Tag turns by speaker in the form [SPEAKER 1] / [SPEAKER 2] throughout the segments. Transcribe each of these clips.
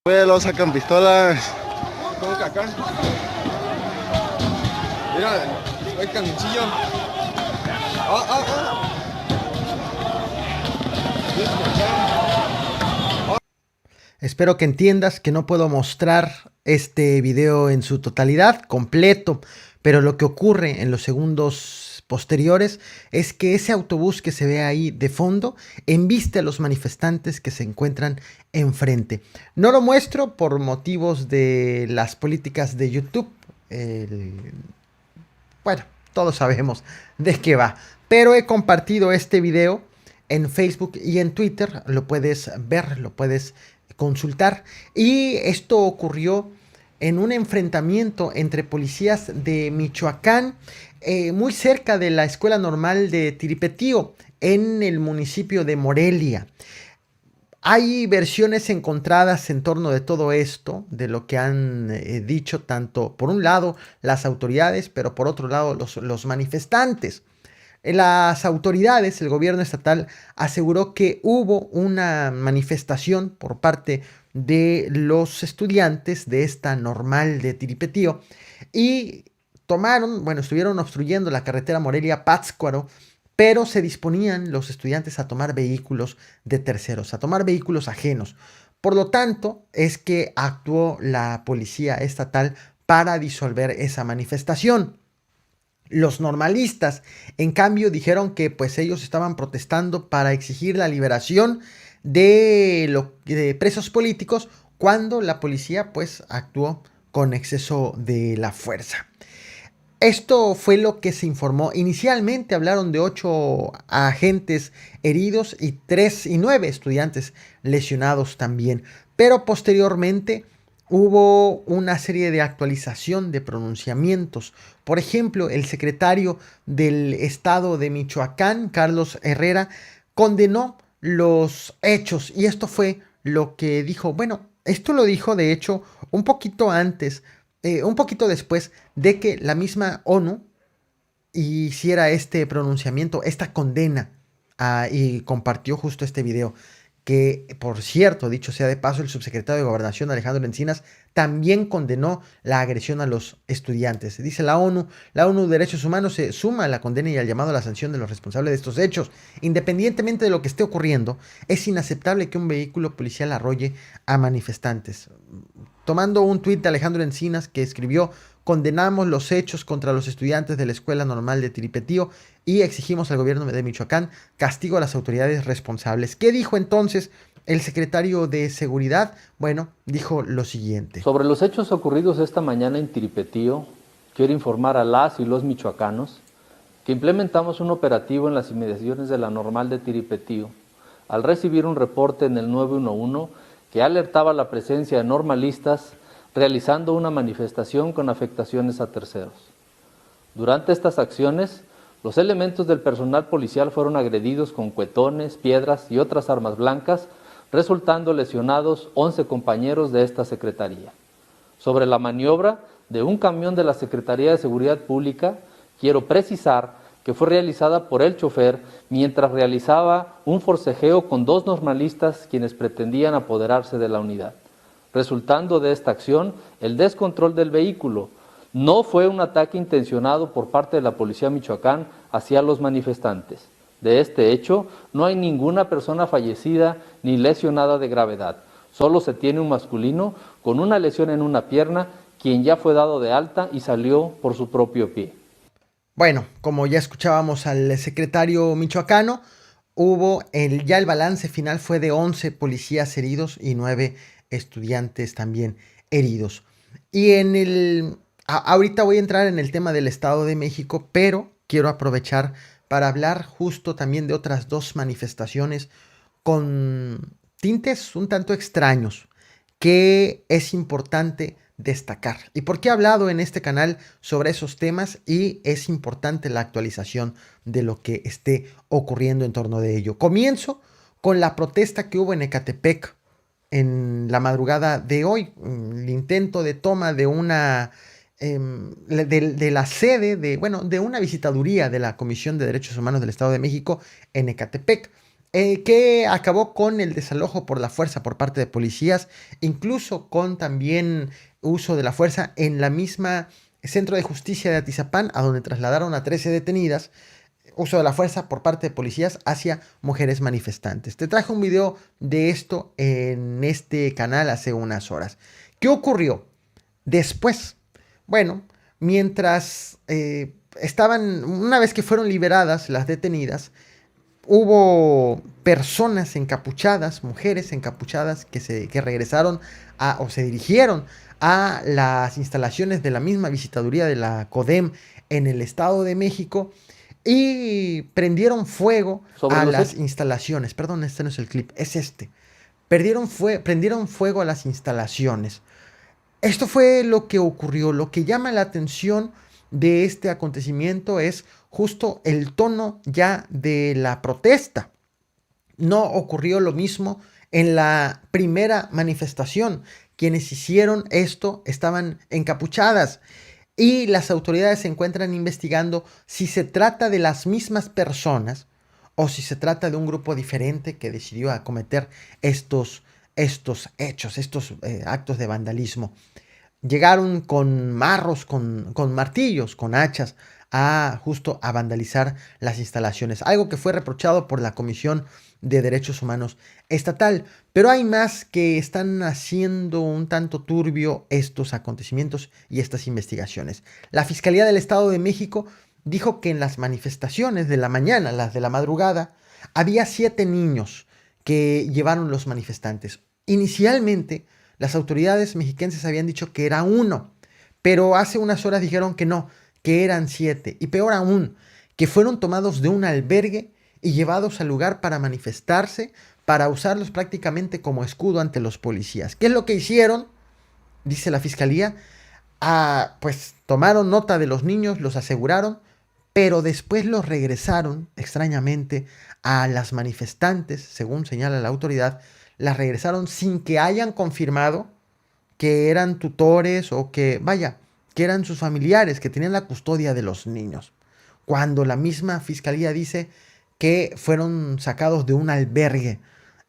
[SPEAKER 1] Luego sacan pistolas.
[SPEAKER 2] ¿Cómo que acá? Mira, hay canchillo. Ah.
[SPEAKER 3] Espero que entiendas que no puedo mostrar este video en su totalidad, completo, pero lo que ocurre en los segundos posteriores es que ese autobús que se ve ahí de fondo embiste a los manifestantes que se encuentran enfrente. No lo muestro por motivos de las políticas de YouTube. Bueno, todos sabemos de qué va, pero he compartido este video en Facebook y en Twitter. Lo puedes ver, lo puedes consultar. Y esto ocurrió en un enfrentamiento entre policías de Michoacán, muy cerca de la Escuela Normal de Tiripetío, en el municipio de Morelia. Hay versiones encontradas en torno de todo esto, de lo que han dicho tanto, por un lado, las autoridades, pero por otro lado, los manifestantes. Las autoridades, el gobierno estatal, aseguró que hubo una manifestación por parte de los estudiantes de esta normal de Tiripetío y estuvieron obstruyendo la carretera Morelia-Pátzcuaro, pero se disponían los estudiantes a tomar vehículos de terceros, a tomar vehículos ajenos. Por lo tanto, es que actuó la policía estatal para disolver esa manifestación. Los normalistas, en cambio, dijeron que pues ellos estaban protestando para exigir la liberación de presos políticos cuando la policía pues actuó con exceso de la fuerza. Esto fue lo que se informó. Inicialmente hablaron de 8 agentes heridos y 9 estudiantes lesionados también. Pero posteriormente hubo una serie de actualización de pronunciamientos. Por ejemplo, el secretario del estado de Michoacán, Carlos Herrera, condenó los hechos. Y esto fue lo que dijo. Bueno, esto lo dijo de hecho un poquito antes, un poquito después de que la misma ONU hiciera este pronunciamiento, esta condena, y compartió justo este video. Que, por cierto, dicho sea de paso, el subsecretario de Gobernación, Alejandro Encinas, también condenó la agresión a los estudiantes. Dice la ONU de Derechos Humanos se suma a la condena y al llamado a la sanción de los responsables de estos hechos. Independientemente de lo que esté ocurriendo, es inaceptable que un vehículo policial arrolle a manifestantes. Tomando un tuit de Alejandro Encinas que escribió: condenamos los hechos contra los estudiantes de la Escuela Normal de Tiripetío y exigimos al gobierno de Michoacán castigo a las autoridades responsables. ¿Qué dijo entonces el secretario de Seguridad? Bueno, dijo lo siguiente.
[SPEAKER 4] Sobre los hechos ocurridos esta mañana en Tiripetío, quiero informar a las y los michoacanos que implementamos un operativo en las inmediaciones de la Normal de Tiripetío al recibir un reporte en el 911 que alertaba la presencia de normalistas realizando una manifestación con afectaciones a terceros. Durante estas acciones, los elementos del personal policial fueron agredidos con cuetones, piedras y otras armas blancas, resultando lesionados 11 compañeros de esta secretaría. Sobre la maniobra de un camión de la Secretaría de Seguridad Pública, quiero precisar que fue realizada por el chofer mientras realizaba un forcejeo con 2 normalistas quienes pretendían apoderarse de la unidad. Resultando de esta acción, el descontrol del vehículo. No fue un ataque intencionado por parte de la Policía Michoacán hacia los manifestantes. De este hecho, no hay ninguna persona fallecida ni lesionada de gravedad. Solo se tiene un masculino con una lesión en una pierna, quien ya fue dado de alta y salió por su propio pie.
[SPEAKER 3] Bueno, como ya escuchábamos al secretario michoacano, ya el balance final fue de 11 policías heridos y 9 estudiantes también heridos. Y ahorita voy a entrar en el tema del Estado de México, pero quiero aprovechar para hablar justo también de otras 2 manifestaciones con tintes un tanto extraños que es importante destacar. ¿Y por qué he hablado en este canal sobre esos temas? Y es importante la actualización de lo que esté ocurriendo en torno de ello. Comienzo con la protesta que hubo en Ecatepec en la madrugada de hoy, el intento de toma de de la sede de una visitaduría de la Comisión de Derechos Humanos del Estado de México en Ecatepec. que acabó con el desalojo por la fuerza por parte de policías, incluso con también uso de la fuerza en la misma Centro de Justicia de Atizapán, a donde trasladaron a 13 detenidas, uso de la fuerza por parte de policías hacia mujeres manifestantes. Te traje un video de esto en este canal hace unas horas. ¿Qué ocurrió después? Bueno, mientras una vez que fueron liberadas las detenidas, hubo personas encapuchadas, mujeres encapuchadas que regresaron o se dirigieron a las instalaciones de la misma visitaduría de la CODEM en el Estado de México y prendieron fuego a las instalaciones. Perdón, este no es el clip, es este. Prendieron fuego a las instalaciones. Esto fue lo que ocurrió. Lo que llama la atención de este acontecimiento es justo el tono ya de la protesta. No ocurrió lo mismo en la primera manifestación. Quienes hicieron esto estaban encapuchadas y las autoridades se encuentran investigando si se trata de las mismas personas o si se trata de un grupo diferente que decidió acometer estos hechos, estos actos de vandalismo. Llegaron con marros, con martillos, con hachas, justo a vandalizar las instalaciones. Algo que fue reprochado por la Comisión de Derechos Humanos Estatal. Pero hay más que están haciendo un tanto turbio estos acontecimientos y estas investigaciones. La Fiscalía del Estado de México dijo que en las manifestaciones de la mañana, las de la madrugada, había 7 niños que llevaron los manifestantes. Inicialmente, las autoridades mexiquenses habían dicho que era 1, pero hace unas horas dijeron que no, que eran 7. Y peor aún, que fueron tomados de un albergue y llevados al lugar para manifestarse, para usarlos prácticamente como escudo ante los policías. ¿Qué es lo que hicieron? Dice la fiscalía. Pues tomaron nota de los niños, los aseguraron, pero después los regresaron, extrañamente, a las manifestantes, según señala la autoridad, las regresaron sin que hayan confirmado que eran tutores o que eran sus familiares, que tenían la custodia de los niños. Cuando la misma fiscalía dice que fueron sacados de un albergue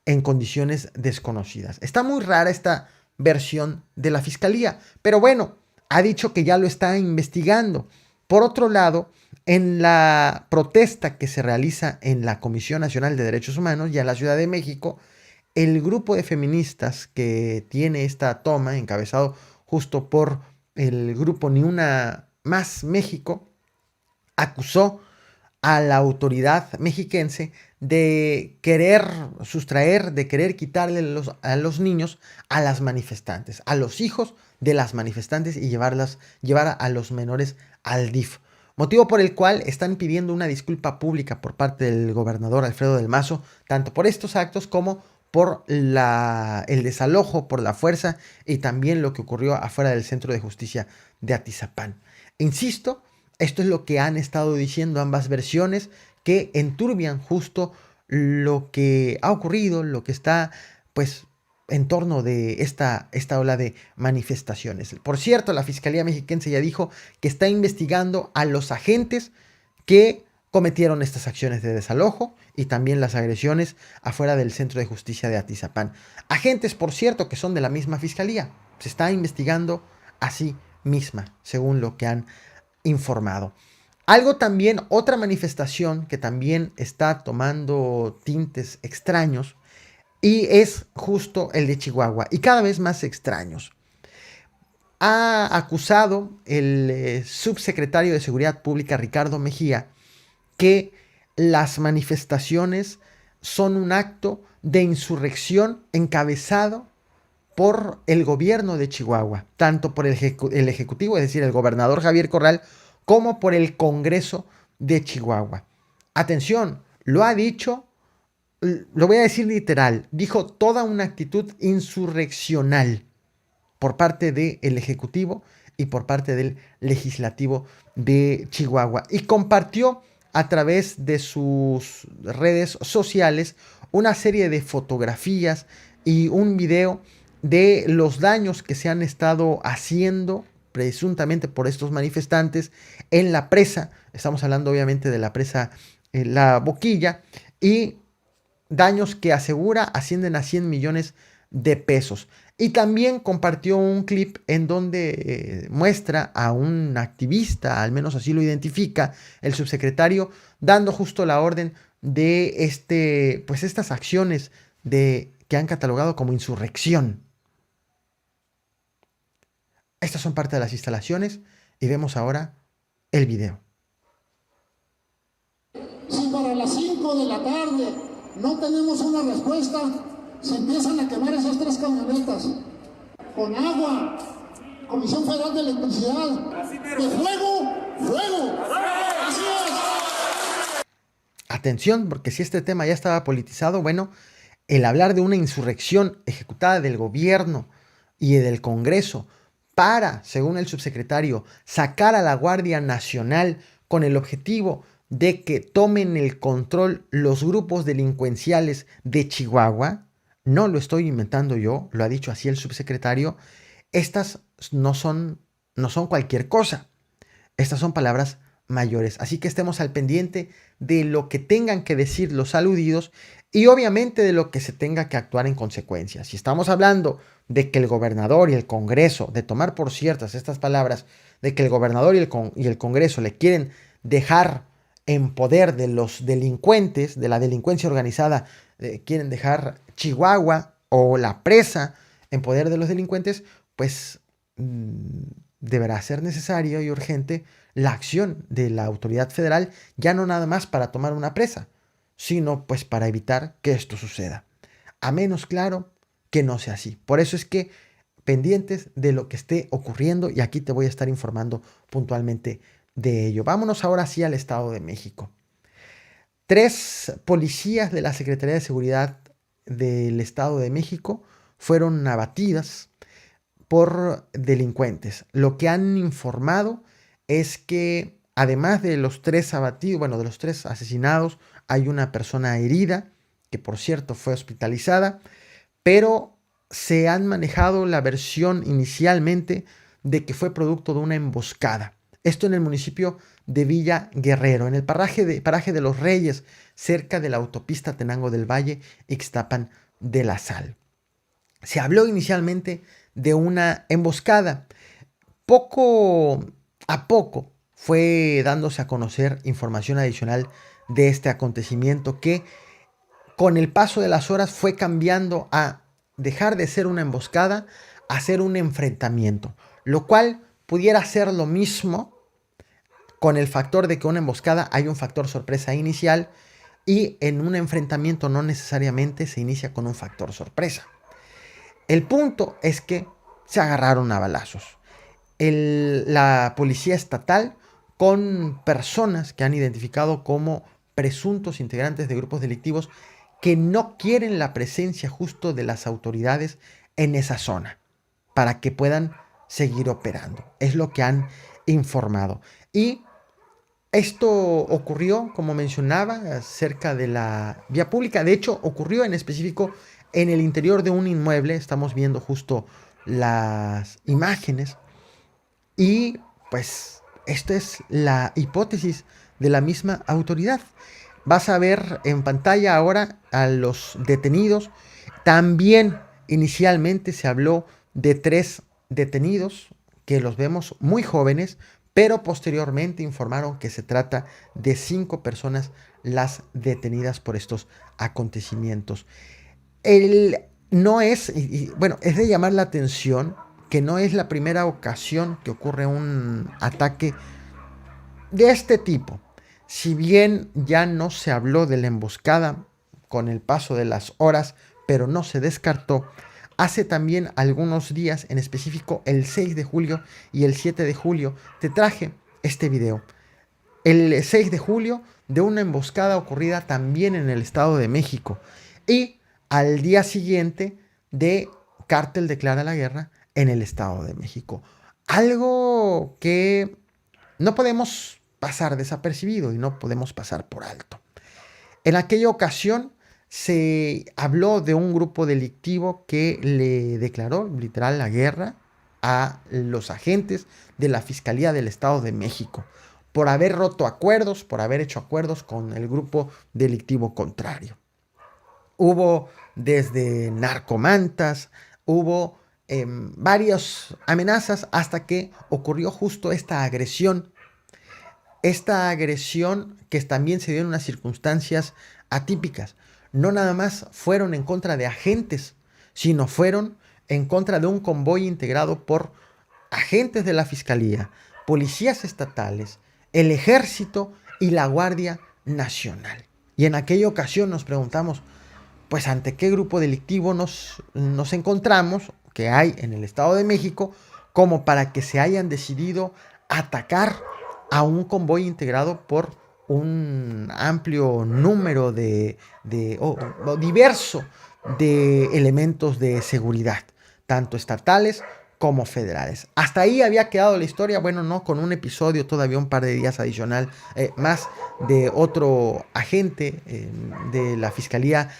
[SPEAKER 3] en condiciones desconocidas. Está muy rara esta versión de la fiscalía, pero bueno, ha dicho que ya lo está investigando. Por otro lado, en la protesta que se realiza en la Comisión Nacional de Derechos Humanos, ya en la Ciudad de México, el grupo de feministas que tiene esta toma, encabezado justo por el grupo Ni Una Más México, acusó a la autoridad mexiquense de querer sustraer, de querer quitarle a los niños a las manifestantes, a los hijos de las manifestantes y llevar a los menores al DIF. Motivo por el cual están pidiendo una disculpa pública por parte del gobernador Alfredo del Mazo, tanto por estos actos como por el desalojo por la fuerza y también lo que ocurrió afuera del Centro de Justicia de Atizapán. Insisto, esto es lo que han estado diciendo ambas versiones, que enturbian justo lo que ha ocurrido, lo que está pues en torno de esta ola de manifestaciones. Por cierto, la Fiscalía Mexiquense ya dijo que está investigando a los agentes que cometieron estas acciones de desalojo y también las agresiones afuera del Centro de Justicia de Atizapán. Agentes, por cierto, que son de la misma Fiscalía. Se está investigando a sí misma, según lo que han informado. Algo también, otra manifestación que también está tomando tintes extraños y es justo el de Chihuahua y cada vez más extraños. Ha acusado el subsecretario de Seguridad Pública Ricardo Mejía que las manifestaciones son un acto de insurrección encabezado por el gobierno de Chihuahua, tanto por el Ejecutivo, es decir, el gobernador Javier Corral, como por el Congreso de Chihuahua. Atención, lo ha dicho, lo voy a decir literal, dijo toda una actitud insurreccional por parte del Ejecutivo y por parte del Legislativo de Chihuahua. Y compartió a través de sus redes sociales una serie de fotografías y un video de los daños que se han estado haciendo presuntamente por estos manifestantes en la presa. Estamos hablando obviamente de la presa La Boquilla y daños que asegura ascienden a 100 millones de pesos. Y también compartió un clip en donde muestra a un activista, al menos así lo identifica el subsecretario, dando justo la orden de pues estas acciones que han catalogado como insurrección. Estas son parte de las instalaciones y vemos ahora el video.
[SPEAKER 1] Si para las 5 de la tarde no tenemos una respuesta, se empiezan a quemar esas 3 camionetas con agua, Comisión Federal de Electricidad, de fuego. Así es.
[SPEAKER 3] Atención, porque si este tema ya estaba politizado, bueno, el hablar de una insurrección ejecutada del gobierno y del Congreso para, según el subsecretario, sacar a la Guardia Nacional con el objetivo de que tomen el control los grupos delincuenciales de Chihuahua, no lo estoy inventando yo, lo ha dicho así el subsecretario, estas no son cualquier cosa, estas son palabras mayores, así que estemos al pendiente de lo que tengan que decir los aludidos y obviamente de lo que se tenga que actuar en consecuencia. Si estamos hablando de que el gobernador y el Congreso, de tomar por ciertas estas palabras, de que el gobernador y el Congreso le quieren dejar en poder de los delincuentes, de la delincuencia organizada, quieren dejar Chihuahua o la presa en poder de los delincuentes, pues deberá ser necesario y urgente la acción de la autoridad federal, ya no nada más para tomar una presa, sino pues para evitar que esto suceda. A menos, claro, que no sea así. Por eso es que pendientes de lo que esté ocurriendo y aquí te voy a estar informando puntualmente de ello. Vámonos ahora sí al Estado de México. 3 policías de la Secretaría de Seguridad del Estado de México fueron abatidas por delincuentes. Lo que han informado es que además de los 3 abatidos, bueno, de los 3 asesinados, hay una persona herida, que por cierto fue hospitalizada, pero se han manejado la versión inicialmente de que fue producto de una emboscada. Esto en el municipio de Villa Guerrero, en el paraje de Los Reyes, cerca de la autopista Tenango del Valle, Ixtapan de la Sal. Se habló inicialmente de una emboscada. Poco a poco fue dándose a conocer información adicional de este acontecimiento que con el paso de las horas fue cambiando a dejar de ser una emboscada a ser un enfrentamiento, lo cual pudiera ser lo mismo con el factor de que una emboscada hay un factor sorpresa inicial y en un enfrentamiento no necesariamente se inicia con un factor sorpresa. El punto es que se agarraron a balazos. La policía estatal con personas que han identificado como presuntos integrantes de grupos delictivos que no quieren la presencia justo de las autoridades en esa zona para que puedan seguir operando. Es lo que han informado. Y esto ocurrió, como mencionaba, cerca de la vía pública. De hecho, ocurrió en específico en el interior de un inmueble. Estamos viendo justo las imágenes. Y pues esta es la hipótesis de la misma autoridad. Vas a ver en pantalla ahora a los detenidos. También inicialmente se habló de 3 detenidos que los vemos muy jóvenes, pero posteriormente informaron que se trata de 5 personas las detenidas por estos acontecimientos. No es, bueno, es de llamar la atención que no es la primera ocasión que ocurre un ataque de este tipo. Si bien ya no se habló de la emboscada con el paso de las horas, pero no se descartó, hace también algunos días, en específico el 6 de julio y el 7 de julio, te traje este video. El 6 de julio de una emboscada ocurrida también en el Estado de México. Y al día siguiente de Cártel declara la guerra en el Estado de México. Algo que no podemos pasar desapercibido y no podemos pasar por alto. En aquella ocasión se habló de un grupo delictivo que le declaró literal la guerra a los agentes de la Fiscalía del Estado de México por haber roto acuerdos, por haber hecho acuerdos con el grupo delictivo contrario. Hubo desde narcomantas, hubo varias amenazas hasta que ocurrió justo esta agresión que también se dio en unas circunstancias atípicas. No nada más fueron en contra de agentes, sino fueron en contra de un convoy integrado por agentes de la Fiscalía, policías estatales, el Ejército y la Guardia Nacional. Y en aquella ocasión nos preguntamos, pues ante qué grupo delictivo nos encontramos, que hay en el Estado de México, como para que se hayan decidido atacar a un convoy integrado por un amplio número diverso de elementos de seguridad, tanto estatales como federales. Hasta ahí había quedado la historia, bueno, no, con un episodio todavía un par de días adicional más de otro agente de la Fiscalía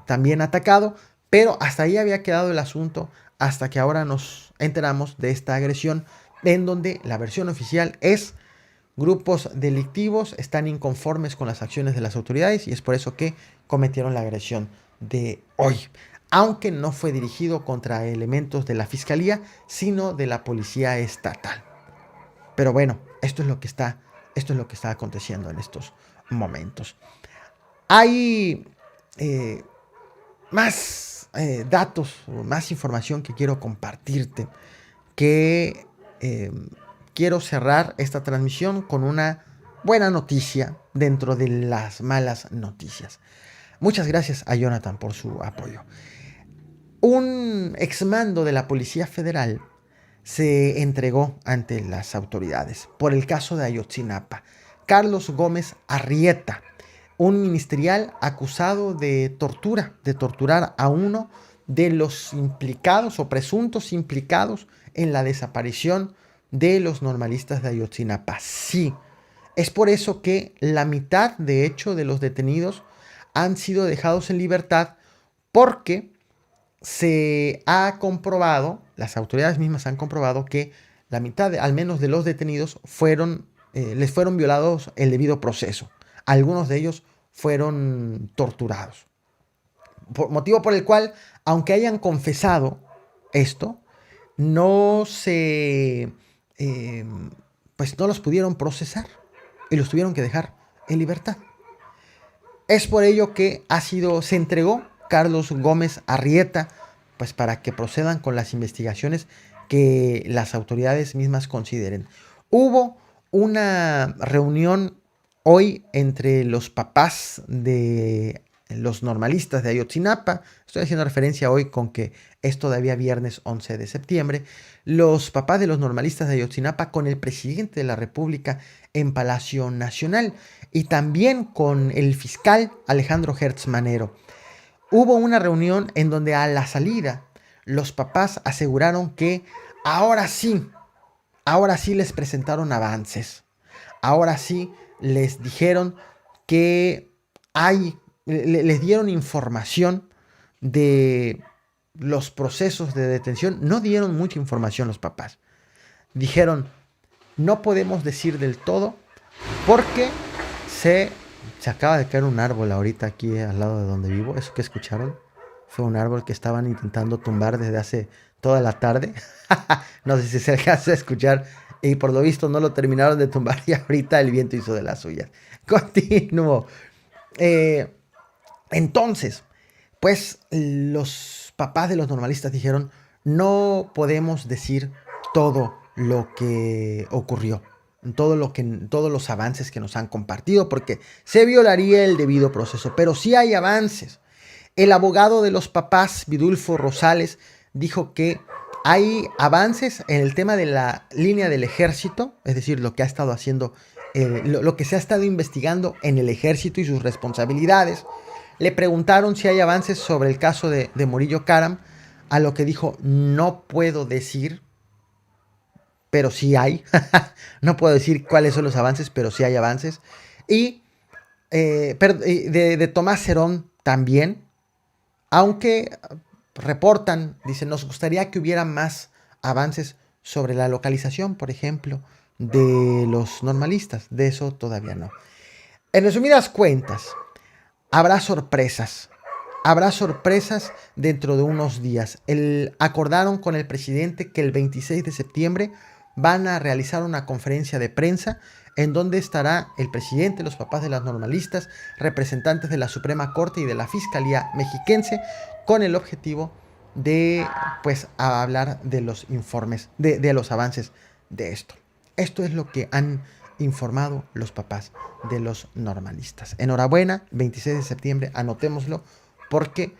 [SPEAKER 3] también atacado, pero hasta ahí había quedado el asunto hasta que ahora nos enteramos de esta agresión en donde la versión oficial es grupos delictivos están inconformes con las acciones de las autoridades y es por eso que cometieron la agresión de hoy, aunque no fue dirigido contra elementos de la Fiscalía, sino de la Policía Estatal. Pero bueno, esto es lo que está aconteciendo en estos momentos. Hay más datos, más información que quiero compartirte, que quiero cerrar esta transmisión con una buena noticia dentro de las malas noticias. Muchas gracias a Jonathan por su apoyo. Un exmando de la Policía Federal se entregó ante las autoridades por el caso de Ayotzinapa. Carlos Gómez Arrieta, un ministerial acusado de torturar a uno de los implicados o presuntos implicados en la desaparición de los normalistas de Ayotzinapa. Sí, es por eso que la mitad, de hecho, de los detenidos han sido dejados en libertad, porque se ha comprobado, las autoridades mismas han comprobado que la mitad, al menos de los detenidos, les fueron violados el debido proceso. Algunos de ellos fueron torturados. Motivo por el cual, aunque hayan confesado esto, no los pudieron procesar y los tuvieron que dejar en libertad. Es por ello que se entregó Carlos Gómez Arrieta, pues para que procedan con las investigaciones que las autoridades mismas consideren. Hubo una reunión hoy entre los papás de los normalistas de Ayotzinapa. Estoy haciendo referencia hoy con que es todavía viernes 11 de septiembre. Los papás de los normalistas de Ayotzinapa con el presidente de la República en Palacio Nacional y también con el fiscal Alejandro Gertz Manero. Hubo una reunión en donde a la salida los papás aseguraron que ahora sí les presentaron avances. Ahora sí les dijeron que les dieron información de los procesos de detención. No dieron mucha información los papás. Dijeron, no podemos decir del todo porque se acaba de caer un árbol ahorita aquí al lado de donde vivo. Eso que escucharon fue un árbol que estaban intentando tumbar desde hace toda la tarde. No sé si se alcanza a escuchar y por lo visto no lo terminaron de tumbar y ahorita el viento hizo de las suyas. Continúo. Entonces, pues los papás de los normalistas dijeron, no podemos decir todo lo que ocurrió, todos los avances que nos han compartido, porque se violaría el debido proceso, pero sí hay avances. El abogado de los papás, Vidulfo Rosales, dijo que hay avances en el tema de la línea del ejército, es decir, lo que ha estado haciendo, lo que se ha estado investigando en el ejército y sus responsabilidades. Le preguntaron si hay avances sobre el caso de Murillo Karam, a lo que dijo, no puedo decir, pero sí hay. No puedo decir cuáles son los avances, pero sí hay avances. Y de Tomás Cerón también, aunque reportan, dicen, nos gustaría que hubiera más avances sobre la localización, por ejemplo, de los normalistas. De eso todavía no. En resumidas cuentas, habrá sorpresas habrá sorpresas dentro de unos días. Acordaron con el presidente que el 26 de septiembre van a realizar una conferencia de prensa en donde estará el presidente, los papás de las normalistas, representantes de la Suprema Corte y de la Fiscalía Mexiquense, con el objetivo de pues hablar de los informes, de los avances de esto. Esto es lo que han informado los papás de los normalistas. Enhorabuena, 26 de septiembre, anotémoslo, porque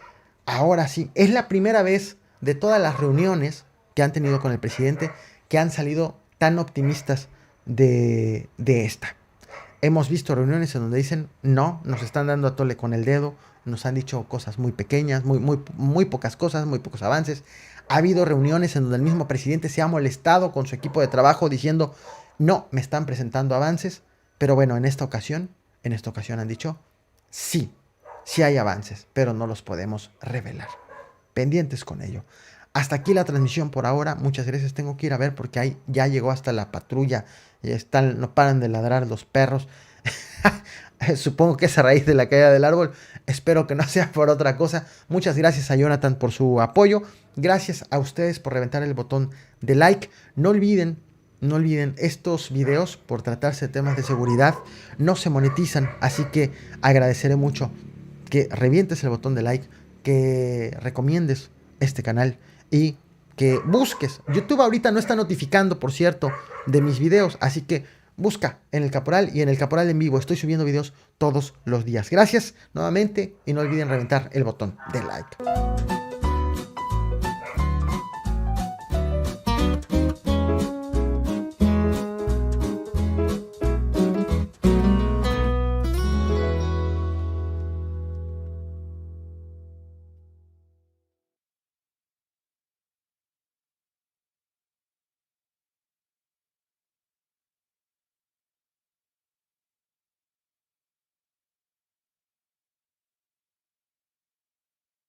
[SPEAKER 3] ahora sí, es la primera vez de todas las reuniones que han tenido con el presidente que han salido tan optimistas de esta. Hemos visto reuniones en donde dicen, no, nos están dando a tole con el dedo, nos han dicho cosas muy pequeñas, muy pocas cosas, muy pocos avances. Ha habido reuniones en donde el mismo presidente se ha molestado con su equipo de trabajo diciendo, no, me están presentando avances, pero bueno, en esta ocasión han dicho, sí hay avances, pero no los podemos revelar. Pendientes con ello. Hasta aquí la transmisión por ahora. Muchas gracias. Tengo que ir a ver porque ya llegó hasta la patrulla. No paran de ladrar los perros. Supongo que es a raíz de la caída del árbol. Espero que no sea por otra cosa. Muchas gracias a Jonathan por su apoyo. Gracias a ustedes por reventar el botón de like. No olviden estos videos, por tratarse de temas de seguridad, no se monetizan. Así que agradeceré mucho que revientes el botón de like, que recomiendes este canal y que busques. YouTube ahorita no está notificando, por cierto, de mis videos, así que busca en El Caporal y en El Caporal en vivo. Estoy subiendo videos todos los días. Gracias nuevamente y no olviden reventar el botón de like.